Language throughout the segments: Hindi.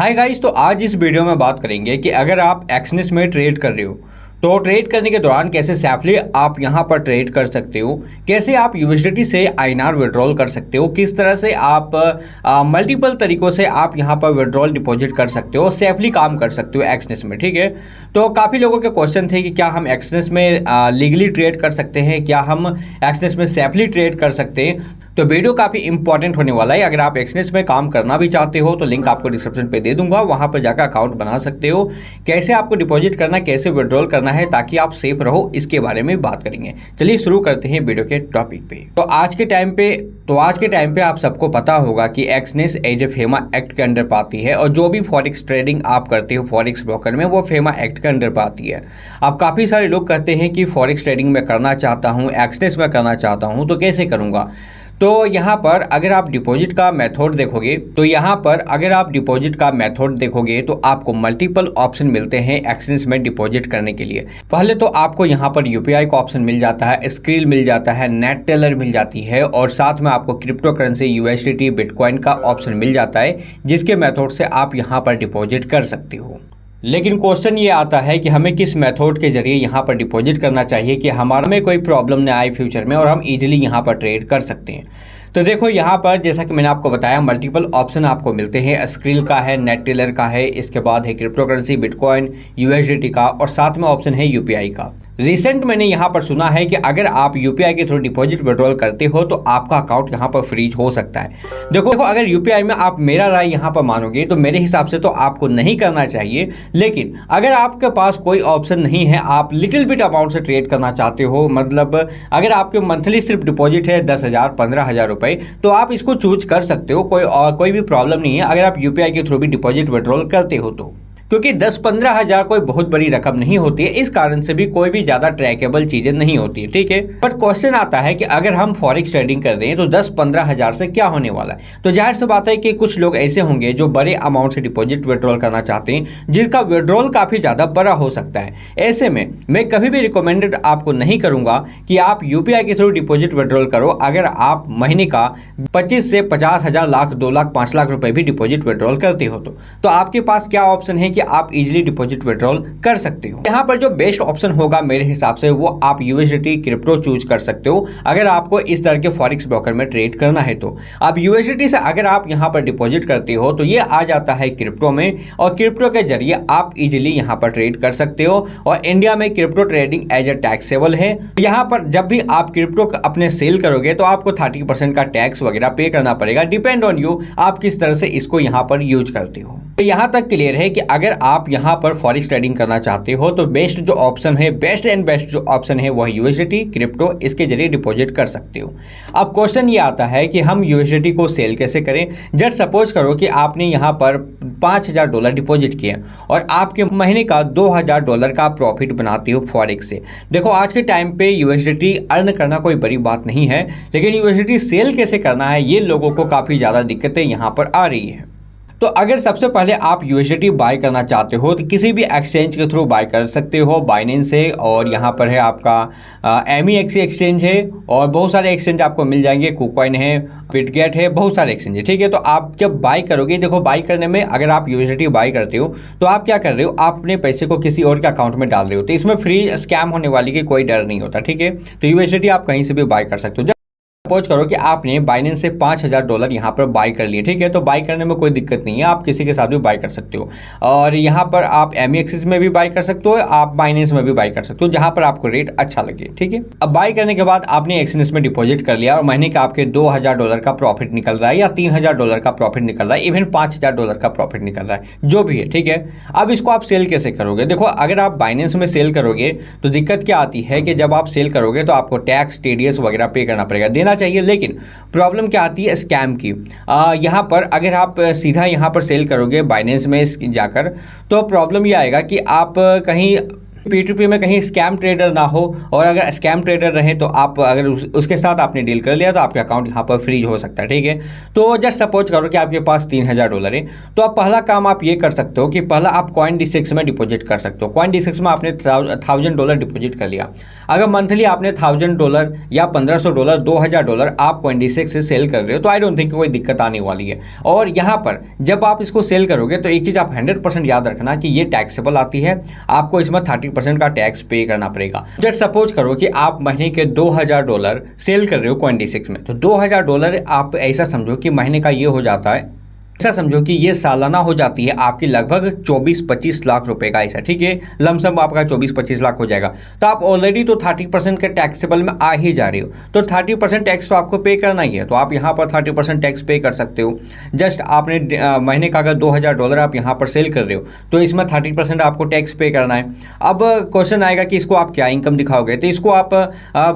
हाय गाइस, तो आज इस वीडियो में बात करेंगे कि अगर आप एक्सनेस में ट्रेड कर रहे हो तो ट्रेड करने के दौरान कैसे सेफली आप यहां पर ट्रेड कर सकते हो, कैसे आप यूएसडीटी से आईएनआर विड्रॉल कर सकते हो, किस तरह से आप मल्टीपल तरीकों से आप यहां पर विड्रॉल डिपॉजिट कर सकते हो, सेफली काम कर सकते हो एक्सनेस में। ठीक है, तो काफ़ी लोगों के क्वेश्चन थे कि क्या हम एक्सनेस में लीगली ट्रेड कर सकते हैं, क्या हम एक्सनेस में सेफली ट्रेड कर सकते हैं। तो वीडियो काफ़ी इंपॉर्टेंट होने वाला है। अगर आप एक्सनेस में काम करना भी चाहते हो तो लिंक आपको डिस्क्रिप्शन पे दे दूंगा, वहां पर जाकर अकाउंट बना सकते हो। कैसे आपको डिपॉजिट करना, कैसे विड्रॉल करना है ताकि आप सेफ रहो, इसके बारे में बात करेंगे। चलिए शुरू करते हैं वीडियो के टॉपिक पे। तो आज के टाइम पे आप सबको पता होगा कि Exness as a FEMA act के अंडर पाती है, और जो भी फॉरेक्स ट्रेडिंग आप करते हो फॉरेक्स ब्रोकर में, वो फेमा एक्ट के अंडर पाती है। अब काफ़ी सारे लोग कहते हैं कि फॉरेक्स ट्रेडिंग में करना चाहता हूँ, एक्सनेस में करना चाहता हूँ, तो कैसे करूँगा। तो यहाँ पर अगर आप डिपॉजिट का मेथड देखोगे तो आपको मल्टीपल ऑप्शन मिलते हैं एक्सचेंज में डिपॉजिट करने के लिए। पहले तो आपको यहाँ पर यूपीआई का ऑप्शन मिल जाता है, स्क्रिल मिल जाता है, नेट टेलर मिल जाती है, और साथ में आपको क्रिप्टो करेंसी यूएसडीटी बिटकॉइन का ऑप्शन मिल जाता है, जिसके मेथड से आप यहाँ पर डिपॉजिट कर सकते हो। लेकिन क्वेश्चन ये आता है कि हमें किस मेथड के जरिए यहाँ पर डिपॉजिट करना चाहिए कि हमारा में कोई प्रॉब्लम ना आए फ्यूचर में और हम इजीली यहाँ पर ट्रेड कर सकते हैं। तो देखो यहाँ पर जैसा कि मैंने आपको बताया, मल्टीपल ऑप्शन आपको मिलते हैं। स्क्रिल का है, नेट टेलर का है, इसके बाद है क्रिप्टो करेंसी बिटकॉइन यूएसडीटी का, और साथ में ऑप्शन है यूपीआई का। रिसेंट मैंने यहाँ पर सुना है कि अगर आप यूपीआई के थ्रू डिपॉजिट विड्रॉल करते हो तो आपका अकाउंट यहाँ पर फ्रीज हो सकता है। देखो अगर यूपीआई में आप मेरा राय यहाँ पर मानोगे तो मेरे हिसाब से तो आपको नहीं करना चाहिए। लेकिन अगर आपके पास कोई ऑप्शन नहीं है, आप लिटिल बिट अमाउंट से ट्रेड करना चाहते हो, मतलब अगर आपके मंथली सिर्फ डिपॉजिट है 10,000 15,000 रुपए, तो आप इसको चूज कर सकते हो। कोई भी प्रॉब्लम नहीं है अगर आप यूपीआई के थ्रू भी डिपॉजिट विड्रॉल करते हो तो, क्योंकि 10-15 हज़ार कोई बहुत बड़ी रकम नहीं होती है, इस कारण से भी कोई भी ज़्यादा ट्रैकेबल चीज़ें नहीं होती है। ठीक है, बट क्वेश्चन आता है कि अगर हम फॉरेक्स ट्रेडिंग कर रहे हैं तो 10-15 हज़ार से क्या होने वाला है। तो जाहिर सी बात है कि कुछ लोग ऐसे होंगे जो बड़े अमाउंट से डिपॉजिट विड्रॉल करना चाहते हैं, जिसका विड्रॉल काफ़ी ज़्यादा बड़ा हो सकता है। ऐसे में मैं कभी भी रिकमेंडेड आपको नहीं करूँगा कि आप यूपीआई के थ्रू डिपॉजिट विड्रॉल करो अगर आप महीने का 25 से 50 हज़ार, लाख, 2 लाख, 5 लाख रुपए भी डिपॉजिट विड्रॉल करते हो तो आपके पास क्या ऑप्शन है कि आप इजीली डिपॉजिट विड्रॉल कर सकते हो। यहाँ पर जो बेस्ट ऑप्शन होगा मेरे हिसाब से वो आप यूएसडीटी क्रिप्टो चूज कर सकते हो अगर आपको इस तरह के फॉरेक्स ब्रोकर में ट्रेड करना है। तो आप यूएसडीटी से अगर आप यहाँ पर डिपॉजिट करते हो तो ये आ जाता है क्रिप्टो में, और क्रिप्टो के जरिए आप इजीली यहाँ पर ट्रेड कर सकते हो। और इंडिया में crypto trading as a taxable है। यहाँ पर जब भी आप क्रिप्टो अपने सेल करोगे तो आपको 30% का टैक्स वगैरह पे करना पड़ेगा। डिपेंड ऑन यू, आप किस तरह से इसको यहाँ पर यूज करते हो। तो यहाँ तक क्लियर है कि अगर आप यहाँ पर फॉरेक्स ट्रेडिंग करना चाहते हो तो बेस्ट जो ऑप्शन है, बेस्ट जो ऑप्शन है वो है यूएसडीटी क्रिप्टो, इसके जरिए डिपॉजिट कर सकते हो। अब क्वेश्चन ये आता है कि हम यूएसडीटी को सेल कैसे करें। जस्ट सपोज करो कि आपने यहाँ पर $5,000 डिपॉजिट किया और आपके महीने का $2,000 का प्रॉफिट बनाते हो फॉरेक्स से। देखो आज के टाइम पे यूएसडीटी अर्न करना कोई बड़ी बात नहीं है, लेकिन यूएसडीटी सेल कैसे करना है ये लोगों को काफ़ी ज़्यादा दिक्कतें यहाँ पर आ रही है। तो अगर सबसे पहले आप यूएसडीटी बाय करना चाहते हो तो किसी भी एक्सचेंज के थ्रू बाय कर सकते हो। बाइनेंस है, और यहाँ पर है आपका MEXC एक्सचेंज है, और बहुत सारे एक्सचेंज आपको मिल जाएंगे। कुकॉइन है, बिटगेट है, बहुत सारे एक्सचेंज है। ठीक है, तो आप जब बाय करोगे, देखो बाय करने में अगर आप यूएसडीटी बाय करते हो तो आप क्या कर रहे हो, आप अपने पैसे को किसी और के अकाउंट में डाल रहे हो, तो इसमें फ्री स्कैम होने वाली की कोई डर नहीं होता। ठीक है, तो यूएसडीटी आप कहीं से भी बाय कर सकते हो। सपोज करो कि आपने बाइनेंस से $5,000 यहाँ पर बाय कर लिए। ठीक है, तो बाय करने में कोई दिक्कत नहीं है, आप किसी के साथ भी बाय कर सकते हो, और यहाँ पर आप MEXC में भी बाय कर सकते हो, आप बाइनेंस में भी बाय कर सकते हो, जहाँ पर आपको रेट अच्छा लगे। ठीक है, अब बाय करने के बाद आपने एक्सचेंज में डिपॉजिट कर लिया और महीने का आपके $2,000 का प्रॉफिट निकल रहा है, या $3,000 का प्रॉफिट निकल रहा है, इवन $5,000 का प्रॉफिट निकल रहा है, जो भी है। ठीक है, अब इसको आप सेल कैसे करोगे। देखो अगर आप बाइनेंस में सेल करोगे तो दिक्कत क्या आती है कि जब आप सेल करोगे तो आपको टैक्स, TDS वगैरह पे करना पड़ेगा, देना चाहिए। लेकिन प्रॉब्लम क्या आती है स्कैम की। यहाँ पर अगर आप सीधा यहाँ पर सेल करोगे बाइनेंस में जाकर, तो प्रॉब्लम ये आएगा कि आप कहीं P2P में कहीं स्कैम ट्रेडर ना हो, और अगर स्कैम ट्रेडर रहे तो आप अगर उसके साथ आपने डील कर लिया तो आपका अकाउंट यहाँ पर फ्रीज हो सकता है, ठीक है। तो जस्ट सपोज करो कि आपके पास $3000 है, तो आप पहला काम आप ये कर सकते हो कि पहला आप CoinD6 में डिपॉजिट कर सकते हो। CoinD6 में आपने $1000 डिपॉजिट कर लिया। अगर मंथली आपने $1000 या $1500, $2000 आप CoinD6 से सेल कर रहे हो तो आई डोंट थिंक कोई दिक्कत आने वाली है। और यहाँ पर जब आप इसको सेल करोगे तो एक चीज़ आप 100% याद रखना कि ये टैक्सेबल आती है, आपको इसमें 30% का टैक्स पे करना पड़ेगा। जब सपोज करो कि आप महीने के $2000 सेल कर रहे हो CoinD6 में, तो $2000 आप ऐसा समझो कि महीने का ये हो जाता है, ऐसा समझो कि ये सालाना हो जाती है आपकी लगभग 24-25 लाख रुपए का ऐसा, ठीक है। लमसम आपका 24-25 लाख हो जाएगा। तो आप ऑलरेडी तो 30% के टैक्सेबल में आ ही जा रहे हो, तो 30% टैक्स तो आपको पे करना ही है। तो आप यहाँ पर 30% टैक्स पे कर सकते हो। जस्ट आपने महीने का अगर $2000 आप यहाँ पर सेल कर रहे हो तो इसमें 30% आपको टैक्स पे करना है। अब क्वेश्चन आएगा कि इसको आप क्या इनकम दिखाओगे, तो इसको आप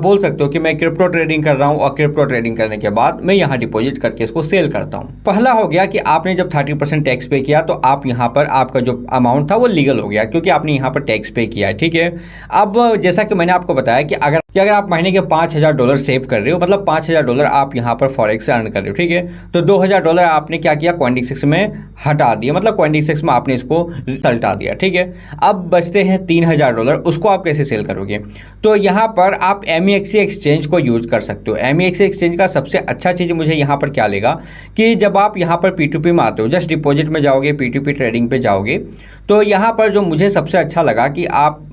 बोल सकते हो कि मैं क्रिप्टो ट्रेडिंग कर रहा हूँ और क्रिप्टो ट्रेडिंग करने के बाद मैं यहाँ डिपॉजिट करके इसको सेल करता हूँ। पहला हो गया कि आपने जब 30% टैक्स पे किया तो आप यहाँ पर आपका जो अमाउंट था वो लीगल हो गया, क्योंकि आपने यहाँ पर टैक्स पे किया है, ठीक है। अब जैसा कि मैंने आपको बताया कि अगर आप महीने के $5000 सेव कर रहे हो, मतलब $5000 आप यहाँ पर फॉरेक्स से अर्न कर रहे हो, ठीक है, तो $2000 आपने क्या किया, CoinD6 में हटा दिया, मतलब CoinD6 में आपने इसको सल्टा दिया, ठीक है। अब बचते हैं $3000, उसको आप कैसे सेल करोगे? तो यहाँ पर आप MEXC एक्सचेंज को यूज कर सकते हो। MEXC एक्सचेंज का सबसे अच्छा चीज़ मुझे यहाँ पर क्या लेगा कि जब आप यहाँ पर P2P में आते हो, जस्ट डिपॉजिट में जाओगे, P2P ट्रेडिंग पे जाओगे, तो यहाँ पर जो मुझे सबसे अच्छा लगा कि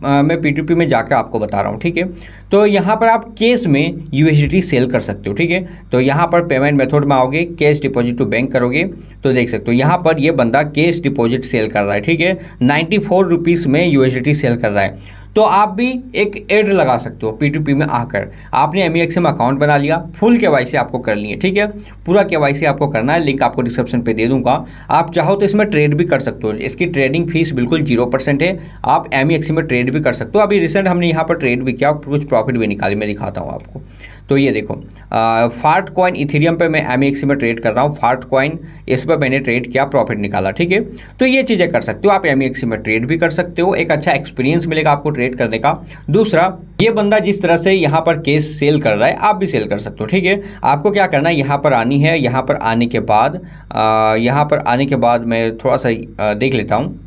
मैं P2P में जाकर आपको बता रहा हूँ, ठीक है। तो यहाँ पर आप कैश में USDT सेल कर सकते हो, ठीक है। तो यहाँ पर पेमेंट मेथड में आओगे, कैश डिपॉजिट टू बैंक करोगे तो देख सकते हो यहाँ पर ये बंदा कैश डिपॉजिट सेल कर रहा है, ठीक है, 94 रुपीज़ में USDT सेल कर रहा है। तो आप भी एक एड लगा सकते हो P2P में आकर। आपने MEXC में अकाउंट बना लिया, फुल KYC आपको करनी है, ठीक है, पूरा KYC आपको करना है। लिंक आपको डिस्क्रिप्शन पे दे दूंगा। आप चाहो तो इसमें ट्रेड भी कर सकते हो, इसकी ट्रेडिंग फीस बिल्कुल 0% है। आप MEXC में ट्रेड भी कर सकते हो। अभी रिसेंट हमने यहाँ पर ट्रेड भी किया, कुछ प्रॉफिट भी निकाली, मैं दिखाता हूँ आपको। तो ये देखो, फार्ट कॉइन इथेरियम पे मैं MEXC में ट्रेड कर रहा हूँ, फार्ट कॉइन इस पर मैंने ट्रेड किया, प्रॉफिट निकाला, ठीक है। तो ये चीज़ें कर सकते हो आप, MEXC में ट्रेड भी कर सकते हो, एक अच्छा एक्सपीरियंस मिलेगा आपको ट्रेड करने का। दूसरा, ये बंदा जिस तरह से यहाँ पर केस सेल कर रहा है आप भी सेल कर सकते हो, ठीक है। आपको क्या करना है, यहाँ पर आनी है, यहाँ पर आने के बाद मैं थोड़ा सा देख लेता हूँ।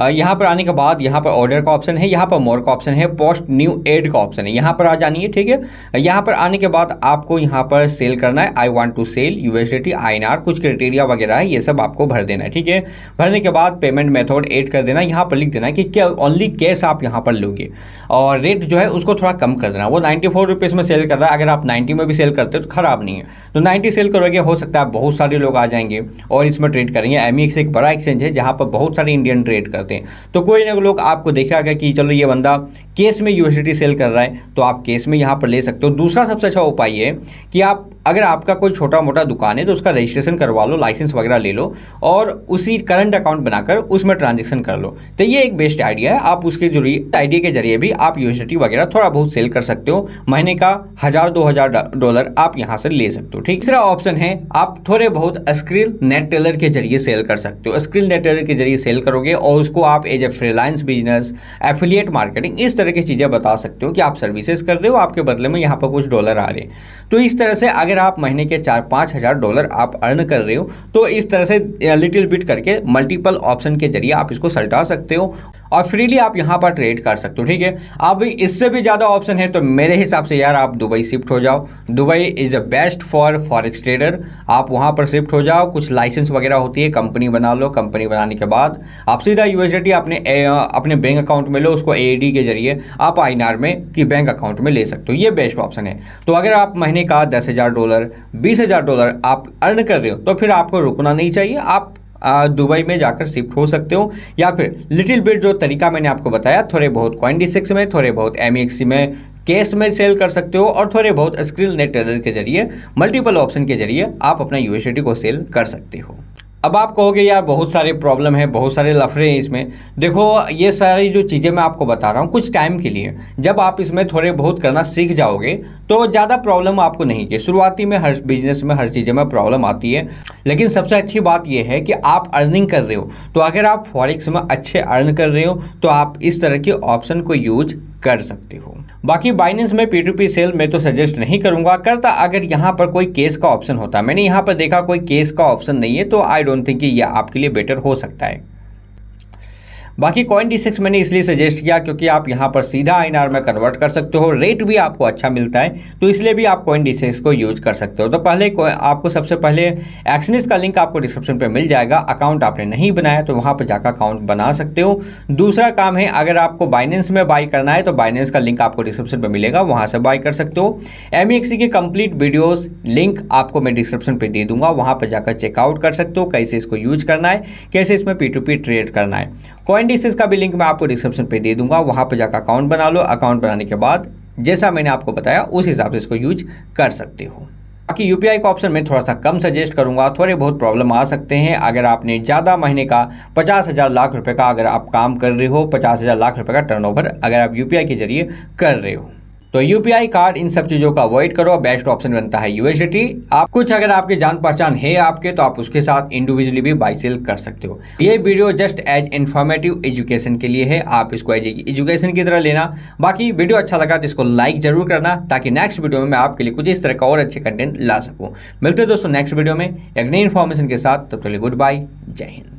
यहाँ पर आने के बाद यहाँ पर ऑर्डर का ऑप्शन है, यहाँ पर मोर का ऑप्शन है, पोस्ट न्यू एड का ऑप्शन है, यहाँ पर आ जानी है, ठीक है। यहाँ पर आने के बाद आपको यहाँ पर सेल करना है, I want to sell USDT INR, कुछ क्राइटेरिया वगैरह है, ये सब आपको भर देना है, ठीक है। भरने के बाद पेमेंट मेथड ऐड कर देना, यहाँ पर लिख देना है कि क्या ओनली कैश आप यहाँ पर लोगे, और रेट जो है उसको थोड़ा कम कर देना। वो 94 रुपीज़ में सेल कर रहा है, अगर आप 90 में भी सेल करते हो तो ख़राब नहीं है। तो 90 सेल करोगे, हो सकता है बहुत सारे लोग आ जाएंगे और इसमें ट्रेड करेंगे। MEXC एक बड़ा एक्सचेंज है जहाँ पर बहुत सारे इंडियन ट्रेड करते हैं, तो कोई ना कोई लोग आपको देखेगा कि चलो ये बंदा केस में USDT सेल कर रहा है, तो आप केस में यहाँ पर ले सकते हो। दूसरा सबसे अच्छा उपाय है कि आप अगर आपका कोई छोटा मोटा दुकान है तो उसका रजिस्ट्रेशन करवा लो, लाइसेंस वगैरह ले लो और उसी करंट अकाउंट बनाकर उसमें ट्रांजेक्शन कर लो। तो ये एक बेस्ट आइडिया है। आप उसके जरिए आइडिया के जरिए भी आप USDT वगैरह थोड़ा बहुत सेल कर सकते हो। महीने का $1000-2000 आप यहाँ से ले सकते हो, ठीक। तीसरा ऑप्शन है आप थोड़े बहुत स्क्रिल नेट टेलर के जरिए सेल कर सकते हो। स्क्रिल नेट टेलर के जरिए सेल करोगे और उसको आप as a freelance business, affiliate marketing, इस तरह की चीज़ें बता सकते हो कि आप सर्विसेज कर रहे हो, आपके बदले में यहाँ पर कुछ डॉलर आ रहे हैं। तो इस तरह से अगर आप महीने के $4-5 हज़ार डॉलर आप अर्न कर रहे हो तो इस तरह से लिटिल बिट करके मल्टीपल ऑप्शन के जरिए आप इसको सल्टा सकते हो और फ्रीली आप यहाँ पर ट्रेड कर सकते हो, ठीक है। अब इससे भी ज़्यादा ऑप्शन है तो मेरे हिसाब से यार आप दुबई शिफ्ट हो जाओ। Dubai is the best for forex trader. आप वहाँ पर शिफ्ट हो जाओ, कुछ लाइसेंस वगैरह होती है, कंपनी बना लो। कंपनी बनाने के बाद आप सीधा USDT अपने बैंक अकाउंट में लो, उसको AED के जरिए आप INR में कि बैंक अकाउंट में ले सकते हो। ये बेस्ट ऑप्शन है। तो अगर आप महीने का $10,000 $20,000 आप अर्न कर रहे हो तो फिर आपको रुकना नहीं चाहिए। आप दुबई में जाकर शिफ्ट हो सकते हो, या फिर लिटिल बिट जो तरीका मैंने आपको बताया, थोड़े बहुत CoinD6 में, थोड़े बहुत MEXC में कैश में सेल कर सकते हो और थोड़े बहुत स्क्रिल नेट टेलर के जरिए, मल्टीपल ऑप्शन के जरिए आप अपना USDT को सेल कर सकते हो। अब आप कहोगे यार बहुत सारे प्रॉब्लम है, बहुत सारे लफड़े हैं इसमें। देखो ये सारी जो चीज़ें मैं आपको बता रहा हूँ कुछ टाइम के लिए, जब आप इसमें थोड़े बहुत करना सीख जाओगे तो ज़्यादा प्रॉब्लम आपको नहीं है। शुरुआती में हर बिजनेस में हर चीज़ों में प्रॉब्लम आती है, लेकिन सबसे अच्छी बात यह है कि आप अर्निंग कर रहे हो। तो अगर आप फॉरेक्स में अच्छे अर्न कर रहे हो तो आप इस तरह के ऑप्शन को यूज कर सकते हो। बाकी बाइनेंस में P2P सेल मैं तो सजेस्ट नहीं करूंगा, करता अगर यहाँ पर कोई केस का ऑप्शन होता। मैंने यहाँ पर देखा कोई केस का ऑप्शन नहीं है, तो आई डोंट थिंक कि ये आपके लिए बेटर हो सकता है। बाकी CoinDesk मैंने इसलिए सजेस्ट किया क्योंकि आप यहाँ पर सीधा INR में कन्वर्ट कर सकते हो, रेट भी आपको अच्छा मिलता है, तो इसलिए भी आप CoinDesk को यूज कर सकते हो। तो पहले आपको सबसे पहले एक्सनेस का लिंक आपको डिस्क्रिप्शन पे मिल जाएगा। अकाउंट आपने नहीं बनाया तो वहाँ पर जाकर अकाउंट बना सकते हो। दूसरा काम है, अगर आपको बाइनेंस में बाई करना है तो बाइनेंस का लिंक आपको डिस्क्रिप्शन पर मिलेगा, वहाँ से बाई कर सकते हो। MEXC की कंप्लीट वीडियोस लिंक आपको मैं डिस्क्रिप्शन पे दे दूंगा, वहाँ पर जाकर चेकआउट कर सकते हो कैसे इसको यूज करना है, कैसे इसमें P2P ट्रेड करना है। CoinDesk का भी लिंक मैं आपको डिस्क्रिप्शन पे दे दूंगा, वहाँ पर जाकर अकाउंट बना लो। अकाउंट बनाने के बाद जैसा मैंने आपको बताया उस हिसाब से इसको यूज कर सकते हो। बाकी UPI का ऑप्शन मैं थोड़ा सा कम सजेस्ट करूंगा, थोड़े बहुत प्रॉब्लम आ सकते हैं। अगर आपने ज़्यादा महीने का 50,000 लाख रुपए का अगर आप काम कर रहे हो, 50,000 लाख रुपए का टर्नओवर अगर आप UPI के जरिए कर रहे हो, तो UPI कार्ड इन सब चीज़ों का अवॉइड करो। बेस्ट ऑप्शन बनता है USDT। आप कुछ अगर आपके जान पहचान है आपके, तो आप उसके साथ इंडिविजुअली भी बाई सेल कर सकते हो। ये video just as informative education के लिए है, आप इसको एज एजुकेशन की तरह लेना। बाकी वीडियो अच्छा लगा तो इसको लाइक जरूर करना, ताकि नेक्स्ट वीडियो में मैं आपके लिए कुछ इस तरह का और अच्छे कंटेंट ला सकूँ। मिलते हैं दोस्तों नेक्स्ट वीडियो में एक नई इन्फॉर्मेशन के साथ, तब तक के लिए गुड बाय, जय हिंद।